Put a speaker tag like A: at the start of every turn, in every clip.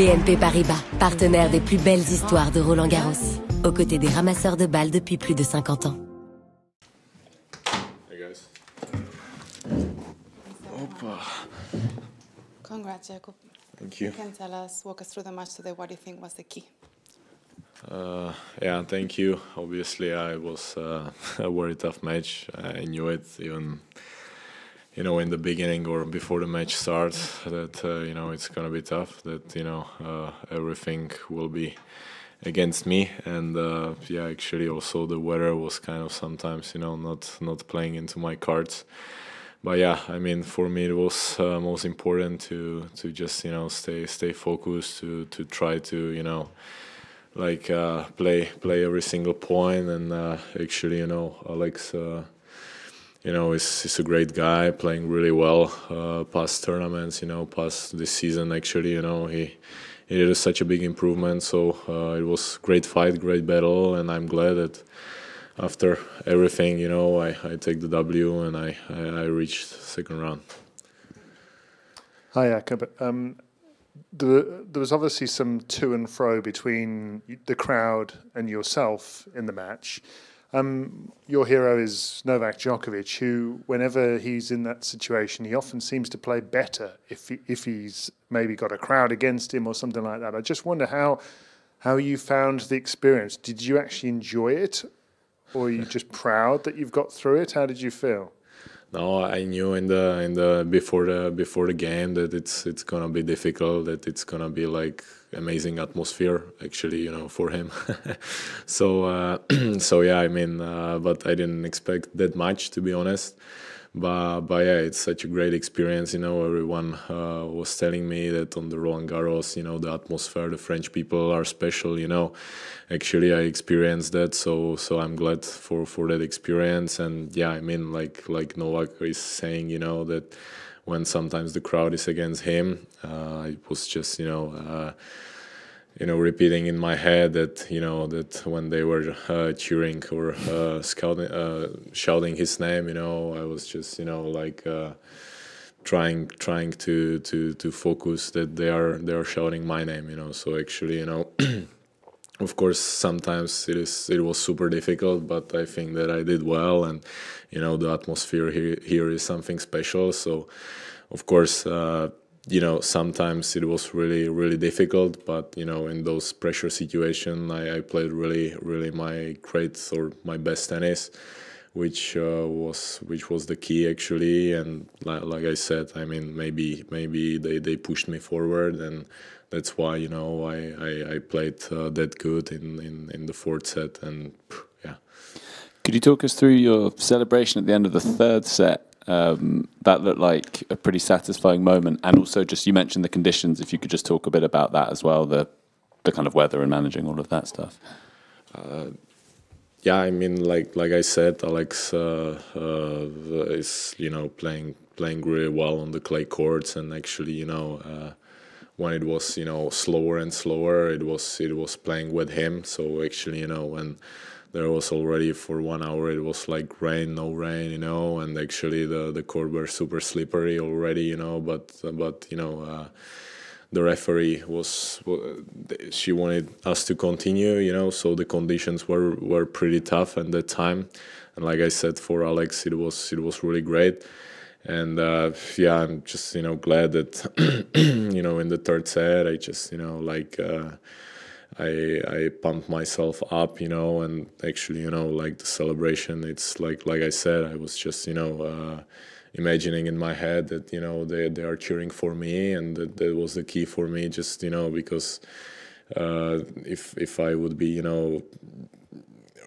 A: BNP Paribas, partenaire des plus belles histoires de Roland-Garros, aux côtés des ramasseurs de balles depuis plus de 50 ans.
B: Hey guys.
C: Congrats, Jakub.
B: Thank you.
C: You can tell us, walk us through the match today. What do you think was the key?
B: Yeah, thank you. Obviously, it was a very tough match. I knew it even, in the beginning or before the match starts that, it's going to be tough, that, everything will be against me. And, yeah, actually also the weather was kind of sometimes, not playing into my cards. But yeah, I mean, for me it was most important to just, stay focused, to try to, play every single point. And actually, Alex, is a great guy, playing really well past tournaments, past this season. Actually, he did such a big improvement. So it was great fight, great battle, and I'm glad that after everything, I take the W and I reached second round.
D: Hi, Jakub. There was obviously some to and fro between the crowd and yourself in the match. Your hero is Novak Djokovic, who, whenever he's in that situation, he often seems to play better if he's maybe got a crowd against him or something like that. I just wonder how you found the experience. Did you actually enjoy it, or are you just proud that you've got through it? How did you feel?
B: No, I knew in the before the game that it's gonna be difficult, that it's gonna be like amazing atmosphere actually, for him. So yeah, I mean, but I didn't expect that much, to be honest. But yeah, it's such a great experience. Everyone was telling me that on the Roland-Garros, the atmosphere, the French people are special. Actually, I experienced that, so I'm glad for that experience. And yeah, I mean, like Novak is saying, that when sometimes the crowd is against him, it was just repeating in my head that that when they were cheering or shouting his name, I was just trying to focus that they are shouting my name, so actually of course sometimes it was super difficult, but I think that I did well, and the atmosphere here is something special. So of course sometimes it was really, really difficult, but in those pressure situations, I played really my great or my best tennis, which was the key actually. And like I said, I mean, maybe they pushed me forward, and that's why I played that good in the fourth set. And yeah.
E: Could you talk us through your celebration at the end of the third set? That looked like a pretty satisfying moment, and also just, you mentioned the conditions, if you could just talk a bit about that as well, the kind of weather and managing all of that stuff.
B: Yeah, I mean, like I said, Alex is playing really well on the clay courts, and actually when it was slower and slower, it was playing with him. So actually when there was already for 1 hour, it was like rain, no rain, and actually the court were super slippery already, but the referee she wanted us to continue, so the conditions were pretty tough at that time. And like I said, for Alex, it was really great. And yeah, I'm just glad that in the third set, I just I pumped myself up, and actually, like the celebration, it's like I said, I was just, imagining in my head that, they are cheering for me, and that was the key for me, just, because if I would be,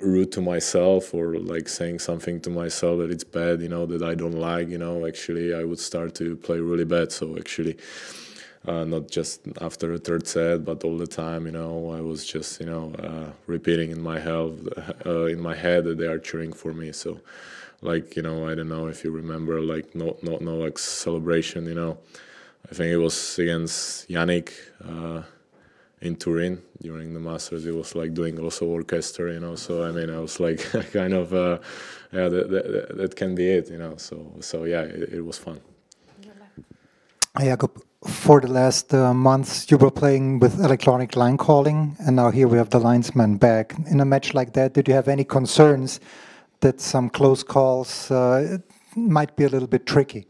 B: rude to myself or like saying something to myself that it's bad, that I don't like, actually I would start to play really bad. So actually, not just after the third set, but all the time, I was just, repeating in my head that they are cheering for me. So, like, I don't know if you remember, like, Novak's celebration, I think it was against Yannick in Turin during the Masters. He was like doing also orchestra, So I mean, I was like, kind of, yeah, that can be it, So yeah, it was fun.
F: Jakub, for the last months you were playing with electronic line calling, and now here we have the linesman back. In a match like that, did you have any concerns that some close calls might be a little bit tricky?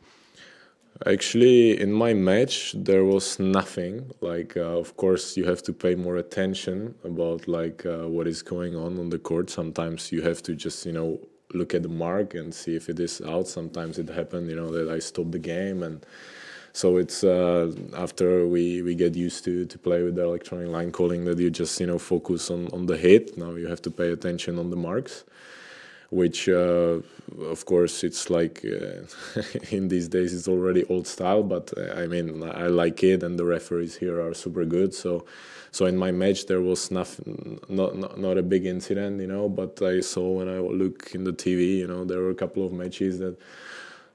B: Actually, in my match, there was nothing. Like, of course, you have to pay more attention about what is going on the court. Sometimes you have to just, look at the mark and see if it is out. Sometimes it happened, that I stopped the game, and so it's after we get used to play with the electronic line calling that you just focus on the hit. Now you have to pay attention on the marks, which of course it's like in these days it's already old style, but I mean I like it, and the referees here are super good. So in my match there was nothing, not a big incident, but I saw when I look in the TV, there were a couple of matches that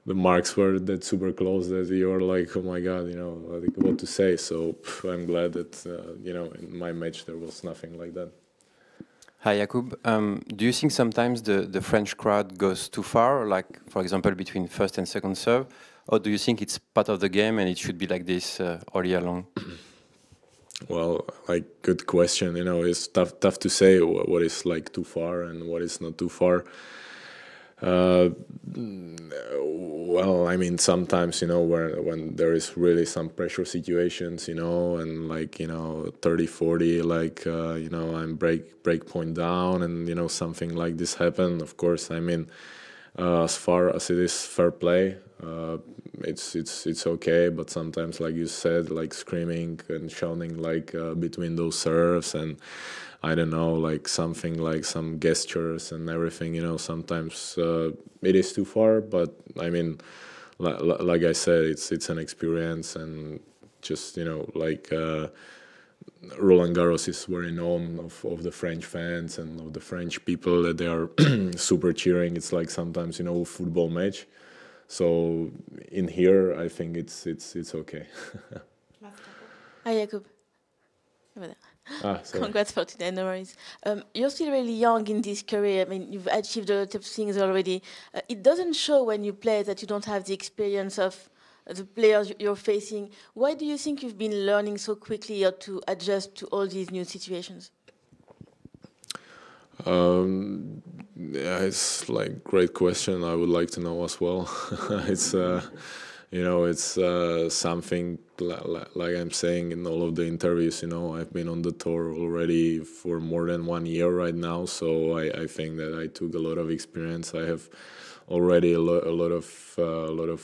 B: the marks were that super close that you're like, oh my God, like what to say. So I'm glad that in my match there was nothing like that.
G: Hi, Jakub. Do you think sometimes the French crowd goes too far, like, for example, between first and second serve? Or do you think it's part of the game and it should be like this all year long?
B: Well, good question. It's tough to say what is like too far and what is not too far. Well, I mean, sometimes, when there is really some pressure situations, and 30-40, I'm break point down and, something like this happen. Of course, I mean, as far as it is fair play, it's okay. But sometimes, like you said, like screaming and shouting, between those serves, and I don't know, something like some gestures and everything, sometimes it is too far. But I mean, like I said, it's an experience, and just, Roland-Garros is very known of the French fans and of the French people, that they are super cheering. It's like sometimes, a football match. So in here, I think it's okay.
H: Hi, Jakub. Congrats for today, no worries. You're still really young in this career. I mean, you've achieved a lot of things already. It doesn't show when you play that you don't have the experience of the players you're facing. Why do you think you've been learning so quickly or to adjust to all these new situations?
B: Yeah, it's great question. I would like to know as well. It's it's something like I'm saying in all of the interviews. I've been on the tour already for more than 1 year right now, so I think that I took a lot of experience. I have already a lot of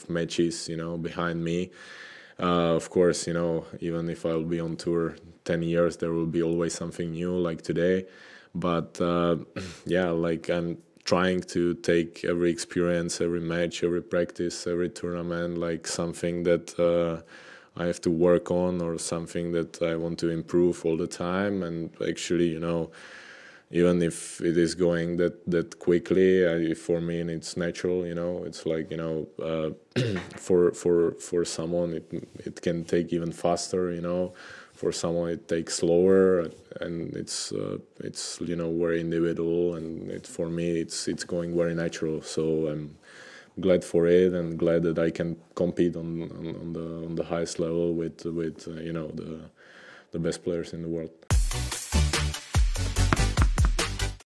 B: matches, behind me. Of course, even if I'll be on tour 10 years, there will be always something new, like today. But yeah, I'm trying to take every experience, every match, every practice, every tournament, like something that I have to work on, or something that I want to improve all the time. And actually, even if it is going that quickly, for me it's natural. It's like for someone it can take even faster. For someone it takes slower, and it's very individual, and for me it's going very natural. So I'm glad for it, and glad that I can compete on the highest level with the best players in the world.